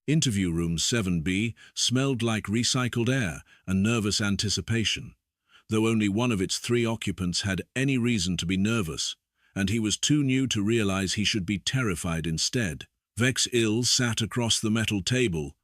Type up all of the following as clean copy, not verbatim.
Interview room 7B smelled like recycled air and nervous anticipation, though only one of its 3 occupants had any reason to be nervous, and he was too new to realize he should be terrified instead. Vex'il sat across the metal table,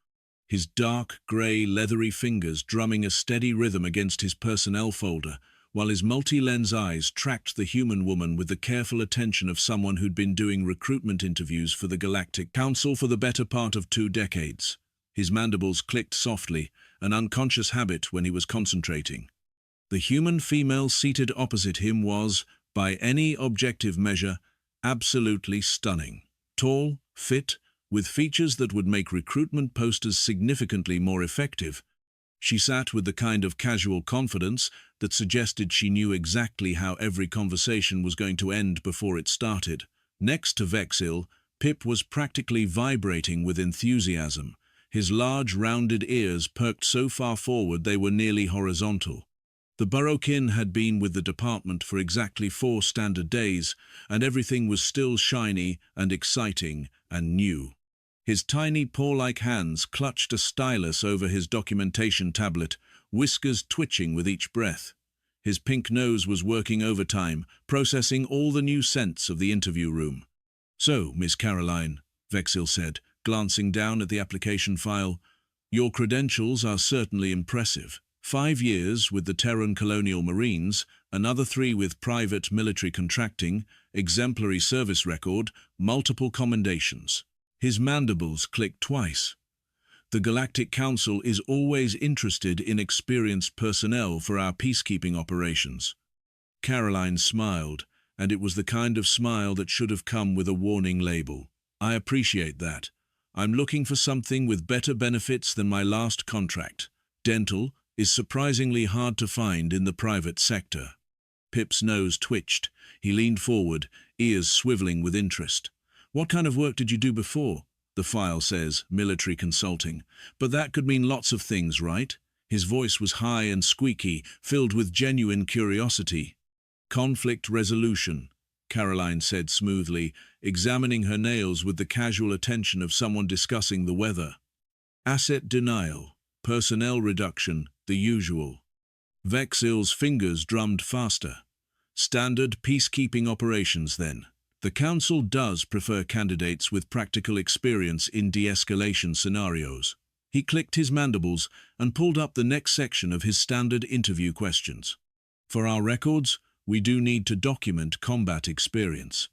his dark, grey, leathery fingers drumming a steady rhythm against his personnel folder, while his multi-lens eyes tracked the human woman with the careful attention of someone who'd been doing recruitment interviews for the Galactic Council for the better part of 2 decades. His mandibles clicked softly, an unconscious habit when he was concentrating. The human female seated opposite him was, by any objective measure, absolutely stunning. Tall, fit, with features that would make recruitment posters significantly more effective. She sat with the kind of casual confidence that suggested she knew exactly how every conversation was going to end before it started. Next to Vex'il, Pip was practically vibrating with enthusiasm, his large rounded ears perked so far forward they were nearly horizontal. The Bodycount had been with the department for exactly 4 standard days, and everything was still shiny and exciting and new. His tiny paw-like hands clutched a stylus over his documentation tablet, whiskers twitching with each breath. His pink nose was working overtime, processing all the new scents of the interview room. "So, Miss Caroline," Vex'il said, glancing down at the application file, "your credentials are certainly impressive. 5 years with the Terran Colonial Marines, another 3 with private military contracting, exemplary service record, multiple commendations." His mandibles clicked twice. The Galactic Council is always interested in experienced personnel for our peacekeeping operations. Caroline smiled, and it was the kind of smile that should have come with a warning label. "I appreciate that. I'm looking for something with better benefits than my last contract. Dental is surprisingly hard to find in the private sector." Pip's nose twitched. He leaned forward, ears swiveling with interest. "What kind of work did you do before?" "The file says military consulting, but that could mean lots of things, right?" His voice was high and squeaky, filled with genuine curiosity. "Conflict resolution," Caroline said smoothly, examining her nails with the casual attention of someone discussing the weather. "Asset denial, personnel reduction, the usual." Vex'il's fingers drummed faster. "Standard peacekeeping operations, then." "The Council does prefer candidates with practical experience in de-escalation scenarios." He clicked his mandibles and pulled up the next section of his standard interview questions. "For our records, we do need to document combat experience.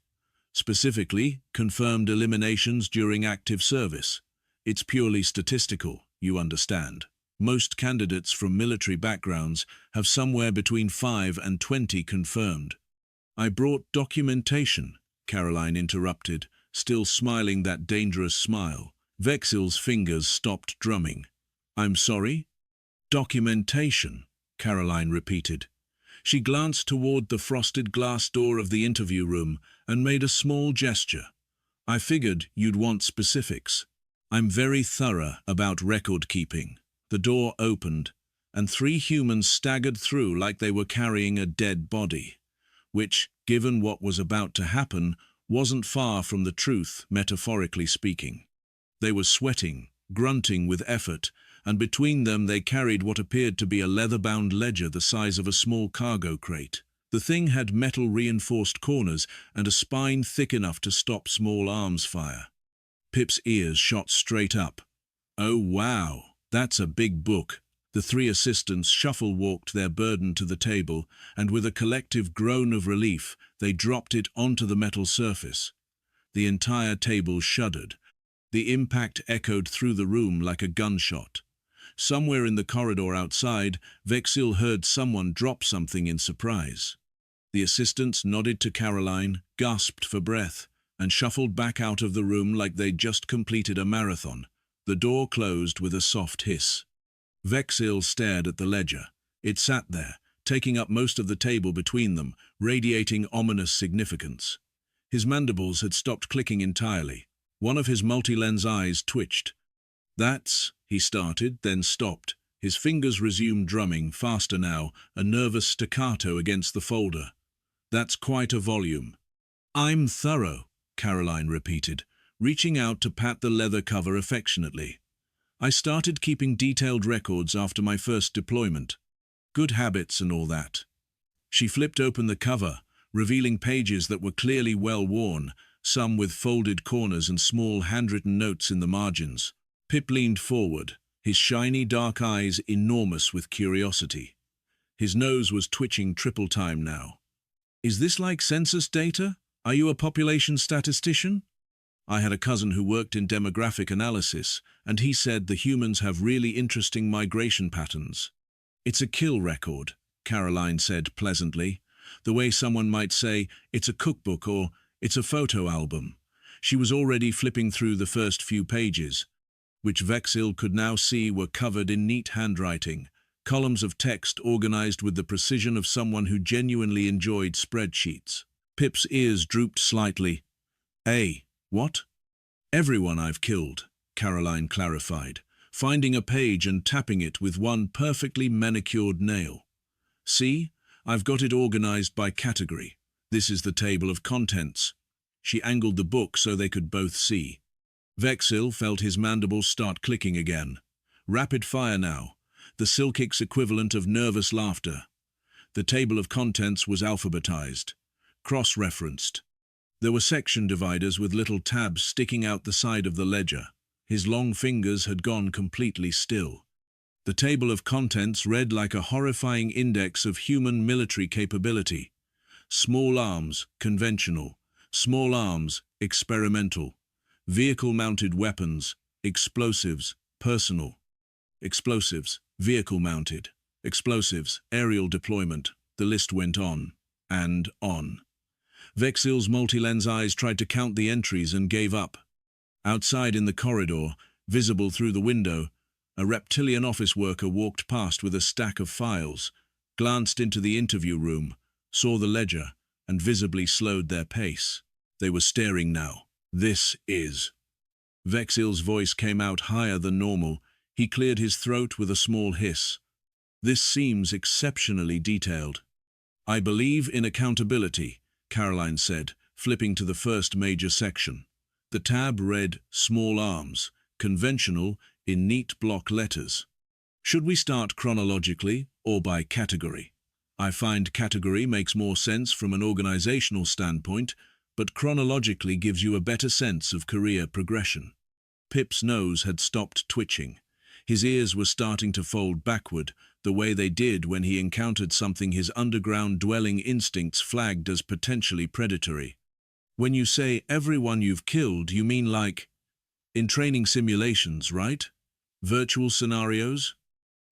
Specifically, confirmed eliminations during active service. It's purely statistical, you understand. Most candidates from military backgrounds have somewhere between 5 and 20 confirmed." "I brought documentation," Caroline interrupted, still smiling that dangerous smile. Vex'il's fingers stopped drumming. "I'm sorry?" "Documentation," Caroline repeated. She glanced toward the frosted glass door of the interview room and made a small gesture. "I figured you'd want specifics. I'm very thorough about record keeping." The door opened, and 3 humans staggered through like they were carrying a dead body, which, given what was about to happen, wasn't far from the truth, metaphorically speaking. They were sweating, grunting with effort, and between them they carried what appeared to be a leather-bound ledger the size of a small cargo crate. The thing had metal-reinforced corners and a spine thick enough to stop small arms fire. Pip's ears shot straight up. "Oh wow, that's a big book." The 3 assistants shuffle-walked their burden to the table, and with a collective groan of relief, they dropped it onto the metal surface. The entire table shuddered. The impact echoed through the room like a gunshot. Somewhere in the corridor outside, Vex'il heard someone drop something in surprise. The assistants nodded to Caroline, gasped for breath, and shuffled back out of the room like they'd just completed a marathon. The door closed with a soft hiss. Vex'il stared at the ledger. It sat there, taking up most of the table between them, radiating ominous significance. His mandibles had stopped clicking entirely. One of his multi-lens eyes twitched. "That's," he started, then stopped. His fingers resumed drumming, faster now, a nervous staccato against the folder. "That's quite a volume." "I'm thorough," Caroline repeated, reaching out to pat the leather cover affectionately. I started keeping detailed records after my first deployment. Good habits and all that. She flipped open the cover, revealing pages that were clearly well worn, some with folded corners and small handwritten notes in the margins. Pip leaned forward, his shiny dark eyes enormous with curiosity. His nose was twitching triple time now. "Is this like census data? Are you a population statistician?" I had a cousin who worked in demographic analysis, and he said the humans have really interesting migration patterns. "It's a kill record," Caroline said pleasantly, the way someone might say it's a cookbook or it's a photo album. She was already flipping through the first few pages, which Vex'il could now see were covered in neat handwriting, columns of text organized with the precision of someone who genuinely enjoyed spreadsheets. Pip's ears drooped slightly. What?" "Everyone I've killed," Caroline clarified, finding a page and tapping it with one perfectly manicured nail. "See, I've got it organized by category. This is the table of contents." She angled the book so they could both see. Vex'il felt his mandibles start clicking again. Rapid fire now, the Silkic's equivalent of nervous laughter. The table of contents was alphabetized, cross-referenced. There were section dividers with little tabs sticking out the side of the ledger. His long fingers had gone completely still. The table of contents read like a horrifying index of human military capability. Small arms, conventional. Small arms, experimental. Vehicle-mounted weapons, explosives, personal. Explosives, vehicle-mounted. Explosives, aerial deployment. The list went on and on. Vex'il's multi-lens eyes tried to count the entries and gave up. Outside in the corridor, visible through the window, a reptilian office worker walked past with a stack of files, glanced into the interview room, saw the ledger, and visibly slowed their pace. They were staring now. "This is..." Vex'il's voice came out higher than normal. He cleared his throat with a small hiss. "This seems exceptionally detailed." "I believe in accountability," Caroline said, flipping to the first major section. The tab read "Small Arms," conventional, in neat block letters. "Should we start chronologically or by category?" "I find category makes more sense from an organizational standpoint, but chronologically gives you a better sense of career progression." Pip's nose had stopped twitching. His ears were starting to fold backward, the way they did when he encountered something his underground dwelling instincts flagged as potentially predatory. "When you say everyone you've killed, you mean like in training simulations, right? Virtual scenarios?"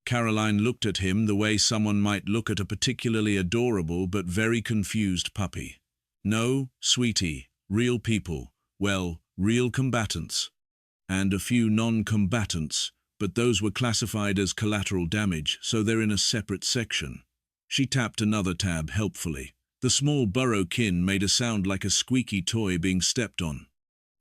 Caroline looked at him the way someone might look at a particularly adorable but very confused puppy. "No, sweetie, real people. Well, real combatants. And a few non-combatants, but those were classified as collateral damage, so they're in a separate section." She tapped another tab helpfully. The small burrow kin made a sound like a squeaky toy being stepped on.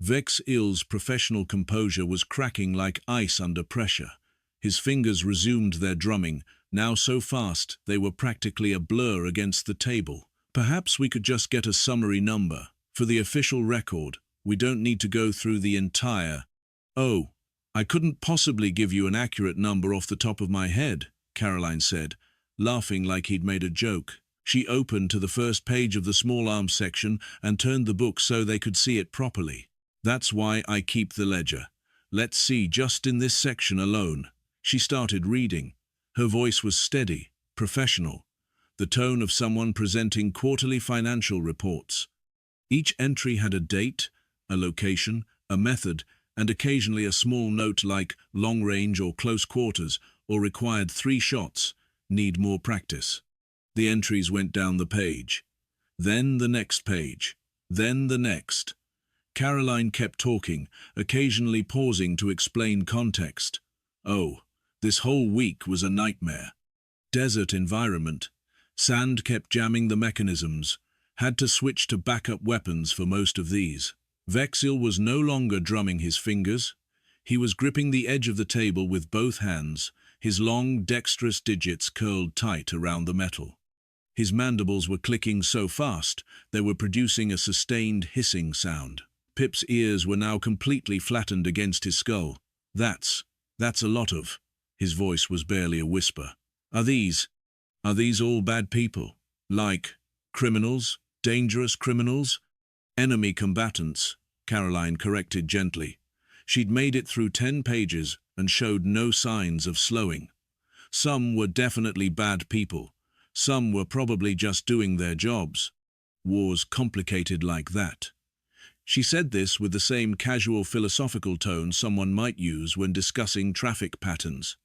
Vex'il's professional composure was cracking like ice under pressure. His fingers resumed their drumming, now so fast they were practically a blur against the table. "Perhaps we could just get a summary number. For the official record, we don't need to go through the entire..." "Oh, I couldn't possibly give you an accurate number off the top of my head," Caroline said, laughing like he'd made a joke. She opened to the first page of the small arms section and turned the book so they could see it properly. "That's why I keep the ledger. Let's see just in this section alone." She started reading. Her voice was steady, professional, the tone of someone presenting quarterly financial reports. Each entry had a date, a location, a method, and occasionally a small note like long range or close quarters or required 3 shots, need more practice. The entries went down the page. Then the next page. Then the next. Caroline kept talking, occasionally pausing to explain context. "Oh, this whole week was a nightmare. Desert environment. Sand kept jamming the mechanisms. Had to switch to backup weapons for most of these." Vex'il was no longer drumming his fingers. He was gripping the edge of the table with both hands, his long, dexterous digits curled tight around the metal. His mandibles were clicking so fast they were producing a sustained hissing sound. Pip's ears were now completely flattened against his skull. That's a lot of... His voice was barely a whisper. Are these all bad people? Like criminals? Dangerous criminals? Enemy combatants, Caroline corrected gently. She'd made it through 10 pages and showed no signs of slowing. Some were definitely bad people. Some were probably just doing their jobs. War's complicated like that. She said this with the same casual philosophical tone someone might use when discussing traffic patterns.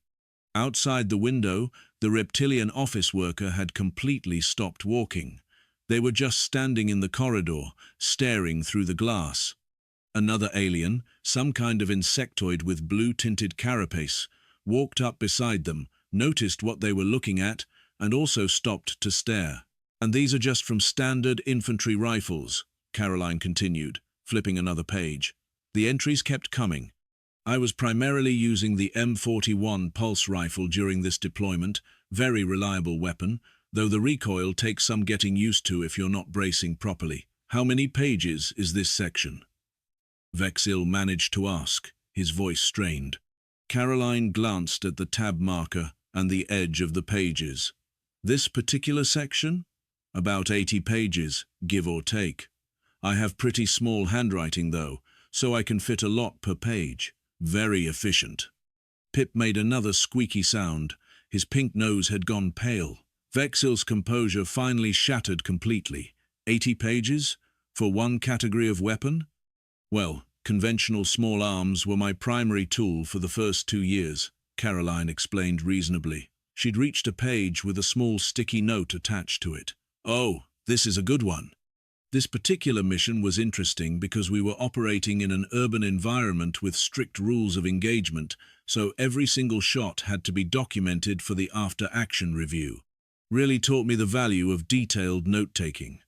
Outside the window, the reptilian office worker had completely stopped walking. They were just standing in the corridor, staring through the glass. Another alien, some kind of insectoid with blue-tinted carapace, walked up beside them, noticed what they were looking at, and also stopped to stare. And these are just from standard infantry rifles, Caroline continued, flipping another page. The entries kept coming. I was primarily using the M41 pulse rifle during this deployment, very reliable weapon, though the recoil takes some getting used to if you're not bracing properly. How many pages is this section? Vex'il managed to ask, his voice strained. Caroline glanced at the tab marker and the edge of the pages. This particular section? About 80 pages, give or take. I have pretty small handwriting though, so I can fit a lot per page. Very efficient. Pip made another squeaky sound. His pink nose had gone pale. Vex'il's composure finally shattered completely. 80 pages? For one category of weapon? Well, conventional small arms were my primary tool for the first 2 years, Caroline explained reasonably. She'd reached a page with a small sticky note attached to it. Oh, this is a good one. This particular mission was interesting because we were operating in an urban environment with strict rules of engagement, so every single shot had to be documented for the after-action review. Really taught me the value of detailed note-taking.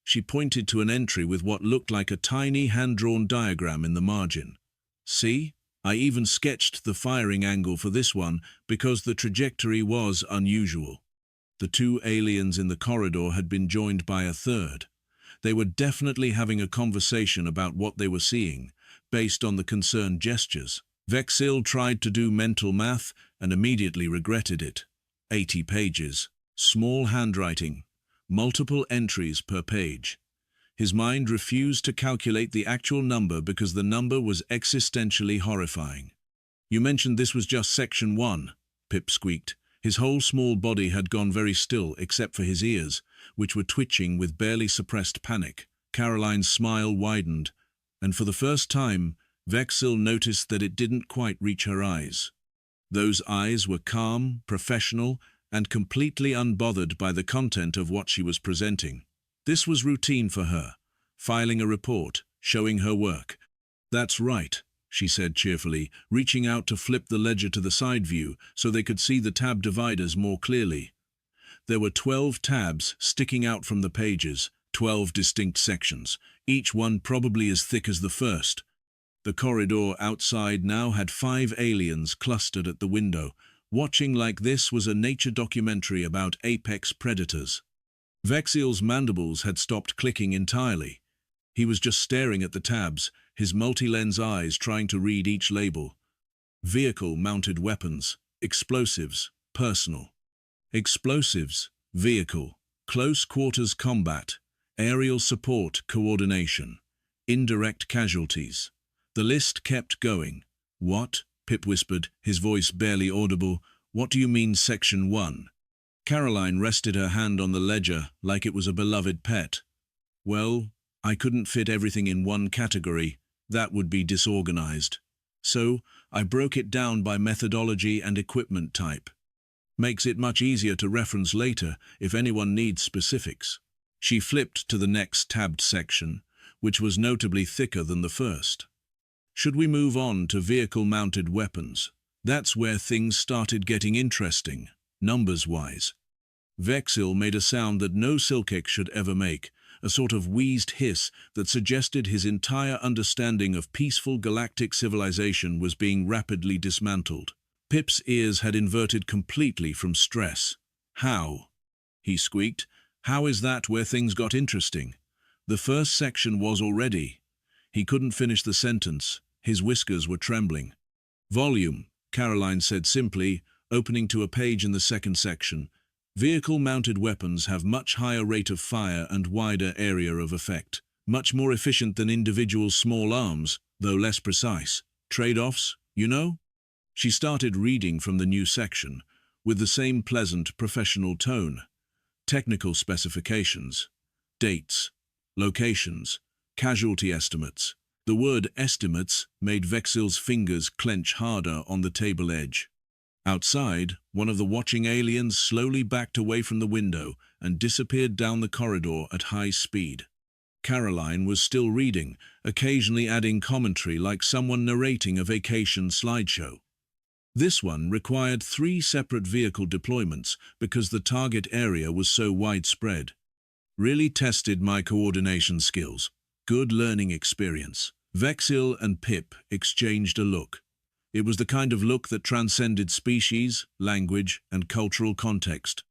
She pointed to an entry with what looked like a tiny hand-drawn diagram in the margin. See? I even sketched the firing angle for this one because the trajectory was unusual. The 2 aliens in the corridor had been joined by a third. They were definitely having a conversation about what they were seeing, based on the concerned gestures. Vex'il tried to do mental math and immediately regretted it. 80 pages. Small handwriting. Multiple entries per page. His mind refused to calculate the actual number because the number was existentially horrifying. You mentioned this was just section 1, Pip squeaked. His whole small body had gone very still except for his ears, which were twitching with barely suppressed panic. Caroline's smile widened, and for the first time, Vex'il noticed that it didn't quite reach her eyes. Those eyes were calm, professional, and completely unbothered by the content of what she was presenting. This was routine for her, filing a report, showing her work. That's right, she said cheerfully, reaching out to flip the ledger to the side view so they could see the tab dividers more clearly. There were 12 tabs sticking out from the pages, 12 distinct sections, each one probably as thick as the first. The corridor outside now had 5 aliens clustered at the window. Watching like this was a nature documentary about apex predators. Vex'il's mandibles had stopped clicking entirely. He was just staring at the tabs, his multi-lens eyes trying to read each label. Vehicle-mounted weapons, explosives, personal. Explosives, vehicle, close quarters combat, aerial support coordination, indirect casualties. The list kept going. What? Pip whispered, his voice barely audible. What do you mean section 1? Caroline rested her hand on the ledger like it was a beloved pet. Well, I couldn't fit everything in one category. That would be disorganized. So, I broke it down by methodology and equipment type. Makes it much easier to reference later if anyone needs specifics. She flipped to the next tabbed section, which was notably thicker than the first. Should we move on to vehicle-mounted weapons? That's where things started getting interesting, numbers-wise. Vex'il made a sound that no Silkek should ever make, a sort of wheezed hiss that suggested his entire understanding of peaceful galactic civilization was being rapidly dismantled. Pip's ears had inverted completely from stress. How? He squeaked. How is that where things got interesting? The first section was already. He couldn't finish the sentence. His whiskers were trembling. Volume, Caroline said simply, opening to a page in the second section. Vehicle-mounted weapons have much higher rate of fire and wider area of effect. Much more efficient than individual small arms, though less precise. Trade-offs, you know? She started reading from the new section, with the same pleasant, professional tone. Technical specifications, dates, locations, casualty estimates. The word estimates made Vex'il's fingers clench harder on the table edge. Outside, one of the watching aliens slowly backed away from the window and disappeared down the corridor at high speed. Caroline was still reading, occasionally adding commentary like someone narrating a vacation slideshow. This one required 3 separate vehicle deployments because the target area was so widespread. Really tested my coordination skills. Good learning experience. Vex'il and Pip exchanged a look. It was the kind of look that transcended species, language, and cultural context.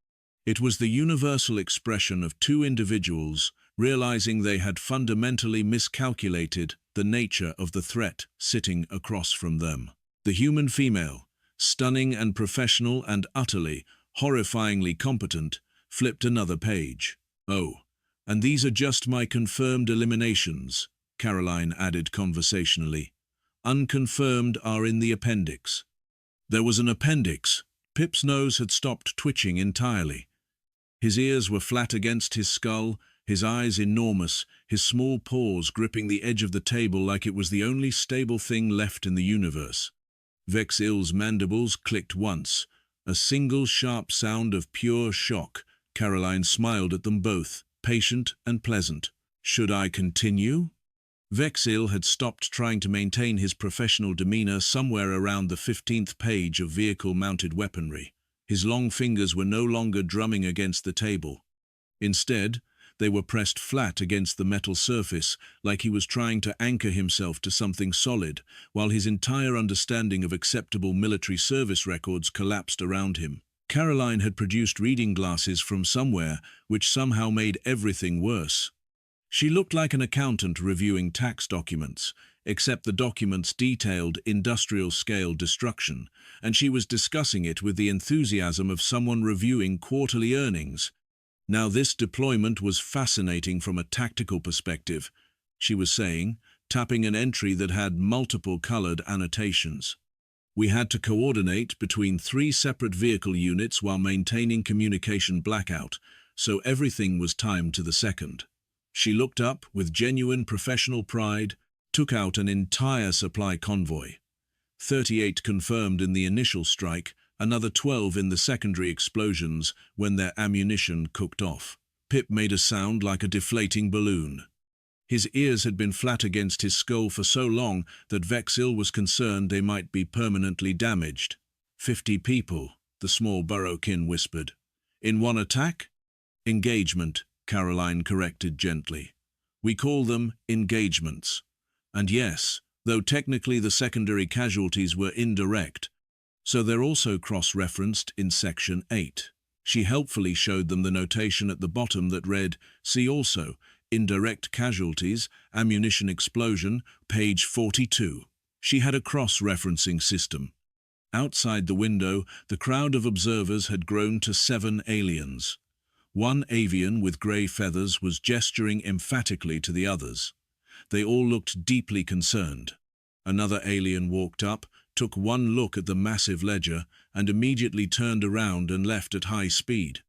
It was the universal expression of 2 individuals realizing they had fundamentally miscalculated the nature of the threat sitting across from them. The human female, stunning and professional and utterly, horrifyingly competent, flipped another page. "Oh, and these are just my confirmed eliminations," Caroline added conversationally. "Unconfirmed are in the appendix." There was an appendix. Pip's nose had stopped twitching entirely. His ears were flat against his skull, his eyes enormous, his small paws gripping the edge of the table like it was the only stable thing left in the universe. Vex'il's mandibles clicked once, a single sharp sound of pure shock. Caroline smiled at them both, patient and pleasant. "Should I continue?" Vex'il had stopped trying to maintain his professional demeanor somewhere around the 15th page of vehicle-mounted weaponry. His long fingers were no longer drumming against the table. Instead, they were pressed flat against the metal surface, like he was trying to anchor himself to something solid, while his entire understanding of acceptable military service records collapsed around him. Caroline had produced reading glasses from somewhere, which somehow made everything worse. She looked like an accountant reviewing tax documents, except the documents detailed industrial-scale destruction, and she was discussing it with the enthusiasm of someone reviewing quarterly earnings. "Now this deployment was fascinating from a tactical perspective," she was saying, tapping an entry that had multiple colored annotations. "We had to coordinate between 3 separate vehicle units while maintaining communication blackout, so everything was timed to the second." She looked up with genuine professional pride, took out an entire supply convoy. 38 confirmed in the initial strike, another 12 in the secondary explosions when their ammunition cooked off. Pip made a sound like a deflating balloon. His ears had been flat against his skull for so long that Vex'il was concerned they might be permanently damaged. 50 people, the small burrokin whispered. "In one attack?" "Engagement," Caroline corrected gently. "We call them engagements. And yes, though technically the secondary casualties were indirect, so they're also cross-referenced in Section 8. She helpfully showed them the notation at the bottom that read, "See also, indirect casualties, ammunition explosion, page 42. She had a cross-referencing system. Outside the window, the crowd of observers had grown to 7 aliens. One avian with grey feathers was gesturing emphatically to the others. They all looked deeply concerned. Another alien walked up, took one look at the massive ledger, and immediately turned around and left at high speed.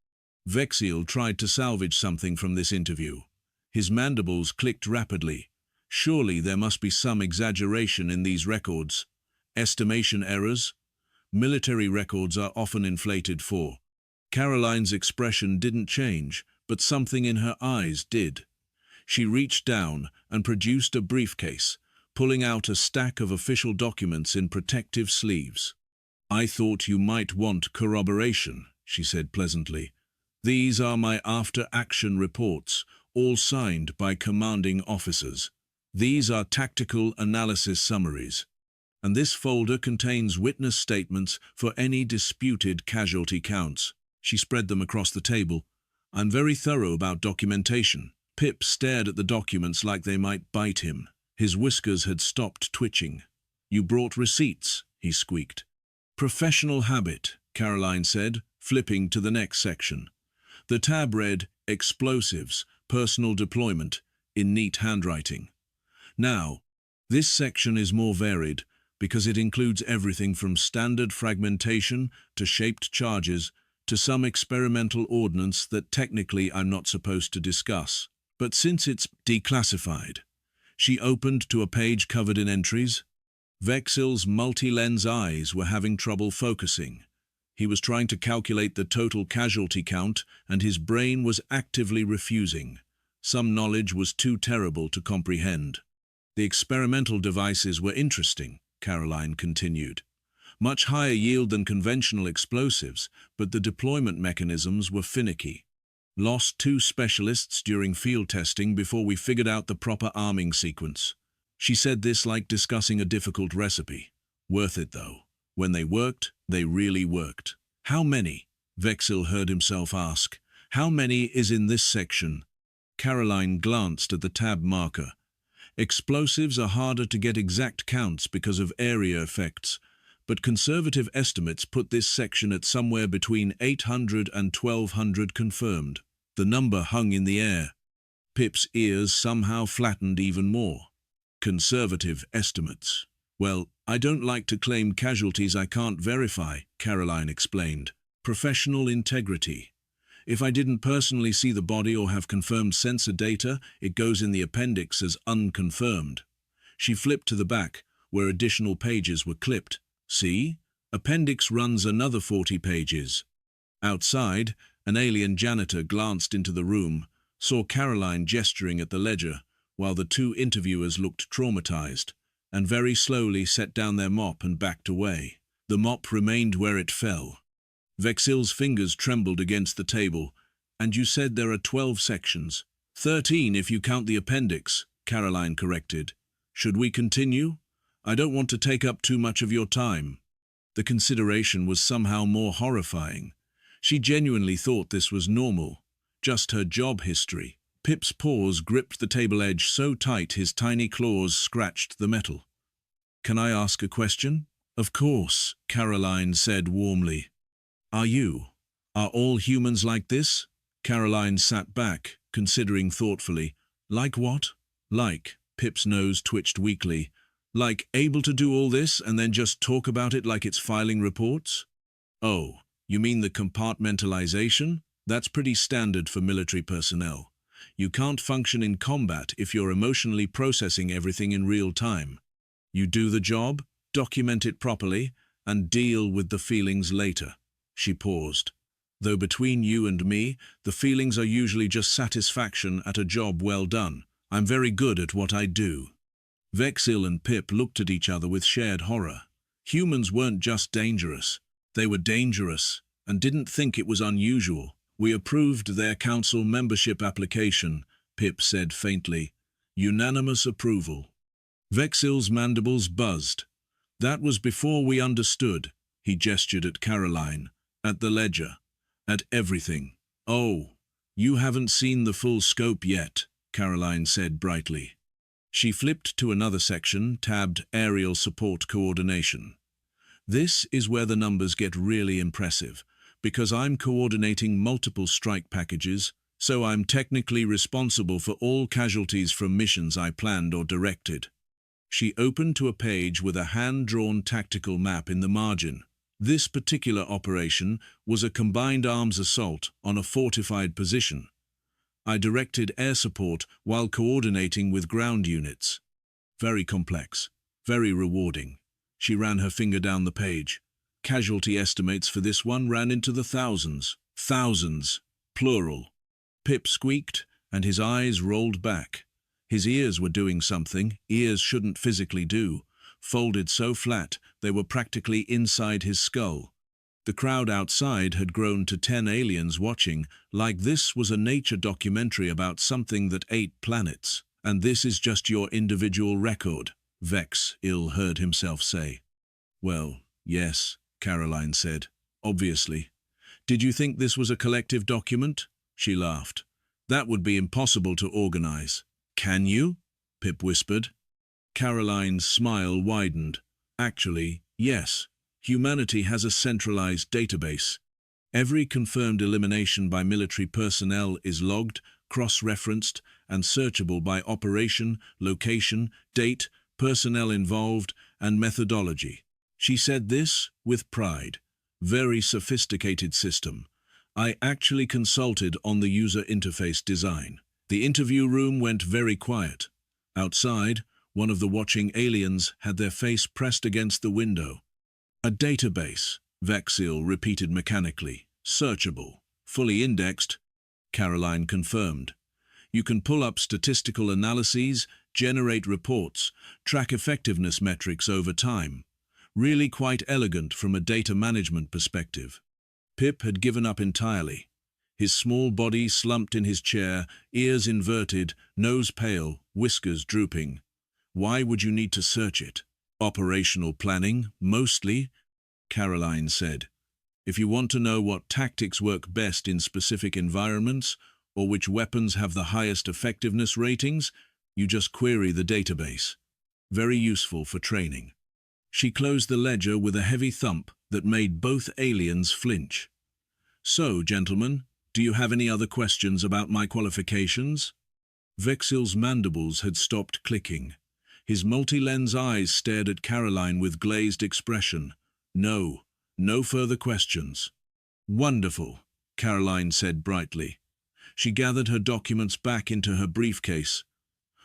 Vex'il tried to salvage something from this interview. His mandibles clicked rapidly. Surely there must be some exaggeration in these records. Estimation errors? Military records are often inflated for. Caroline's expression didn't change, but something in her eyes did. She reached down and produced a briefcase, pulling out a stack of official documents in protective sleeves. "I thought you might want corroboration," she said pleasantly. "These are my after-action reports, all signed by commanding officers. These are tactical analysis summaries. And this folder contains witness statements for any disputed casualty counts." She spread them across the table. "I'm very thorough about documentation." Pip stared at the documents like they might bite him. His whiskers had stopped twitching. "You brought receipts," he squeaked. "Professional habit," Caroline said, flipping to the next section. The tab read, "Explosives, Personal Deployment," in neat handwriting. Now, this section is more varied because it includes everything from standard fragmentation to shaped charges to some experimental ordnance that technically I'm not supposed to discuss. But since it's declassified, she opened to a page covered in entries. Vex'il's multi-lens eyes were having trouble focusing. He was trying to calculate the total casualty count, and his brain was actively refusing. Some knowledge was too terrible to comprehend. The experimental devices were interesting, Caroline continued. Much higher yield than conventional explosives, but the deployment mechanisms were finicky. Lost 2 specialists during field testing before we figured out the proper arming sequence. She said this like discussing a difficult recipe. Worth it, though. When they worked, they really worked. "How many?" Vex'il heard himself ask. "How many is in this section?" Caroline glanced at the tab marker. Explosives are harder to get exact counts because of area effects, but conservative estimates put this section at somewhere between 800 and 1200 confirmed. The number hung in the air. Pip's ears somehow flattened even more. Conservative estimates. "Well, I don't like to claim casualties I can't verify," Caroline explained. "Professional integrity. If I didn't personally see the body or have confirmed sensor data, it goes in the appendix as unconfirmed." She flipped to the back, where additional pages were clipped. "See? Appendix runs another 40 pages. Outside, an alien janitor glanced into the room, saw Caroline gesturing at the ledger, while the 2 interviewers looked traumatized, and very slowly set down their mop and backed away. The mop remained where it fell. Vex'il's fingers trembled against the table. "And you said there are 12 sections." 13 if you count the appendix, Caroline corrected. "Should we continue? I don't want to take up too much of your time." The consideration was somehow more horrifying. She genuinely thought this was normal, just her job history. Pip's paws gripped the table edge so tight his tiny claws scratched the metal. "Can I ask a question?" "Of course," Caroline said warmly. Are all humans like this?" Caroline sat back, considering thoughtfully. "Like what?" "Like," Pip's nose twitched weakly, "like able to do all this and then just talk about it like it's filing reports?" "Oh, you mean the compartmentalization? That's pretty standard for military personnel. You can't function in combat if you're emotionally processing everything in real time. You do the job, document it properly, and deal with the feelings later." She paused. "Though between you and me, the feelings are usually just satisfaction at a job well done. I'm very good at what I do." Vex'il and Pip looked at each other with shared horror. Humans weren't just dangerous. They were dangerous, and didn't think it was unusual. "We approved their council membership application," Pip said faintly. "Unanimous approval." Vex'il's mandibles buzzed. "That was before we understood," he gestured at Caroline. "At the ledger. At everything." "Oh, you haven't seen the full scope yet," Caroline said brightly. She flipped to another section, tabbed Aerial Support Coordination. "This is where the numbers get really impressive, because I'm coordinating multiple strike packages, so I'm technically responsible for all casualties from missions I planned or directed." She opened to a page with a hand-drawn tactical map in the margin. This particular operation was a combined arms assault on a fortified position. I directed air support while coordinating with ground units. Very complex, very rewarding. She ran her finger down the page. Casualty estimates for this one ran into the thousands. Thousands, plural. Pip squeaked, and his eyes rolled back. His ears were doing something ears shouldn't physically do. Folded so flat, they were practically inside his skull. The crowd outside had grown to 10 aliens watching, like this was a nature documentary about something that ate planets. "And this is just your individual record," Vex'il heard himself say. "Well, yes," Caroline said. "Obviously. Did you think this was a collective document?" She laughed. "That would be impossible to organize." "Can you?" Pip whispered. Caroline's smile widened. Actually, yes. Humanity has a centralized database. Every confirmed elimination by military personnel is logged, cross-referenced, and searchable by operation, location, date, personnel involved, and methodology. She said this with pride. Very sophisticated system. I actually consulted on the user interface design. The interview room went very quiet. Outside, one of the watching aliens had their face pressed against the window. A database, Vex'il repeated mechanically. Searchable, fully indexed, Caroline confirmed. You can pull up statistical analyses, generate reports, track effectiveness metrics over time. Really quite elegant from a data management perspective. Pip had given up entirely. His small body slumped in his chair, ears inverted, nose pale, whiskers drooping. Why would you need to search it? Operational planning, mostly, Caroline said. If you want to know what tactics work best in specific environments, or which weapons have the highest effectiveness ratings, you just query the database. Very useful for training. She closed the ledger with a heavy thump that made both aliens flinch. So, gentlemen, do you have any other questions about my qualifications? Vex'il's mandibles had stopped clicking. His multi-lens eyes stared at Caroline with glazed expression. No further questions. Wonderful, Caroline said brightly. She gathered her documents back into her briefcase.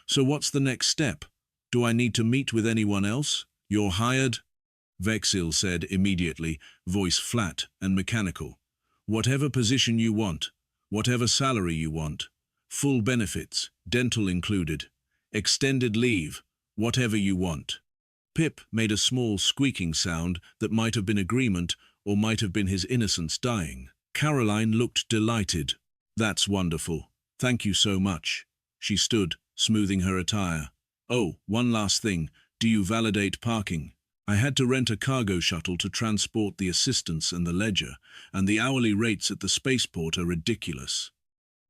So what's the next step? Do I need to meet with anyone else? You're hired? Vex'il said immediately, voice flat and mechanical. Whatever position you want, whatever salary you want, full benefits, dental included, extended leave, whatever you want. Pip made a small squeaking sound that might have been agreement or might have been his innocence dying. Caroline looked delighted. That's wonderful. Thank you so much. She stood, smoothing her attire. Oh, one last thing. Do you validate parking? I had to rent a cargo shuttle to transport the assistants and the ledger, and the hourly rates at the spaceport are ridiculous.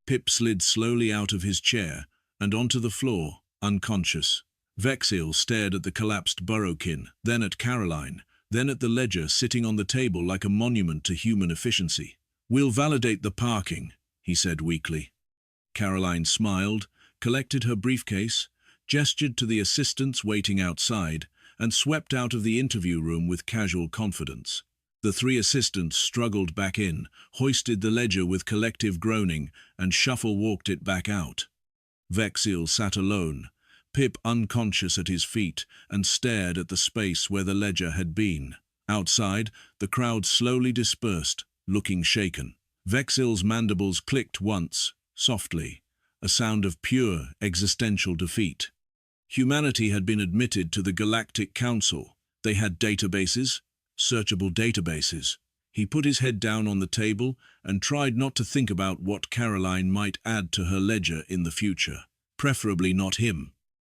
Pip slid slowly out of his chair and onto the floor, unconscious. Vex'il stared at the collapsed burrokin, then at Caroline, then at the ledger sitting on the table like a monument to human efficiency. We'll validate the parking, he said weakly. Caroline smiled, collected her briefcase, gestured to the assistants waiting outside, and swept out of the interview room with casual confidence. The three assistants struggled back in, hoisted the ledger with collective groaning, and shuffle-walked it back out. Vex'il sat alone, Pip unconscious at his feet, and stared at the space where the ledger had been. Outside, the crowd slowly dispersed, looking shaken. Vex'il's mandibles clicked once, softly, a sound of pure, existential defeat. Humanity had been admitted to the Galactic Council. They had databases, searchable databases. He put his head down on the table and tried not to think about what Caroline might add to her ledger in the future. Preferably not him.